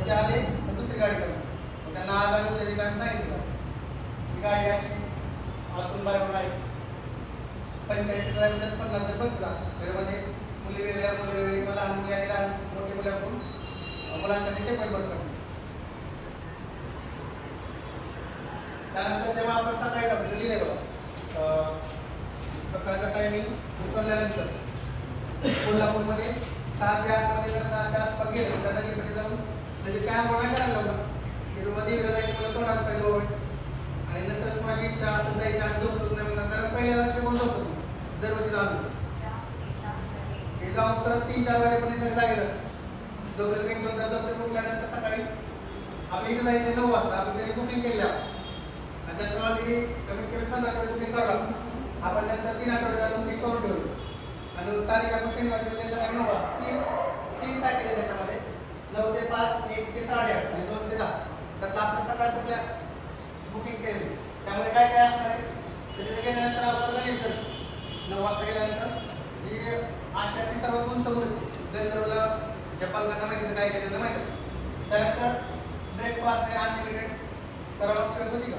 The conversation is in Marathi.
ते आले तर दुसरी गाडी करणार त्यांना आज आणि उद्या ठिकाणी सांगितलं ही गाडी अशी आतून बाहेरून आहे 45 किलोमीटर 50 तर बसला त्याच्यामध्ये मुली वेगळ्या मुली वेगळी मला लहान मुली आणि लहान मोठी मुलं आपण मुलांसाठी ते पण बसतात. त्यानंतर जेव्हा आपण सकाळी डॉक्टर लिहिले बघा सकाळचा टायमिंग उतरल्यानंतर कोल्हापूरमध्ये 6 ते 8 मध्ये जर 6च्या आसपास गेलो तर नदीकडे जाऊन नदी काय नाही करायला लावलं मध्ये वेळा जायचं मला तोंडात पाहिजे ओढ आणि नंतर कोणाची इच्छा असेल जायचं आणि झोपतो नाही म्हणा कारण पहिल्या रात्री कोण झोपतो दरवर्षी जाऊन हे जाऊन परत 3-4 वाजेपर्यंत सगळं लागेल झोपेल काही 2 तास झोपेल उठल्यानंतर सकाळी आपल्या इथे जायचं 9 वाजता आपण त्यांनी बुकिंग केलं आणि त्यात ऑलरेडी कमीत कमी 15 दिवस बुकिंग करावं आपण त्यांचा 3 आठवडे झालं बुकिंग करून ठेवलं आणि तारीख आपण शनिवार सकाळी 9 वाजता 3 पॅकेज आहे त्याच्यामध्ये 9 ते 5 1 ते 8:30 आणि 2 ते 10 त्यातलं आपलं सकाळचं बुकिंग केलेलं त्यामुळे काय काय असणार आहे तिथे गेल्यानंतर आपलं गणेश दर्शन 9 वाजता गेल्यानंतर जी आशियातली सर्वात उंच मूर्ती गंधर्वला जपानला माहिती काय काय त्यांना माहिती असतं त्यानंतर ब्रेकफास्ट आहे अनलिमिटेड सर्व चॉईस होती का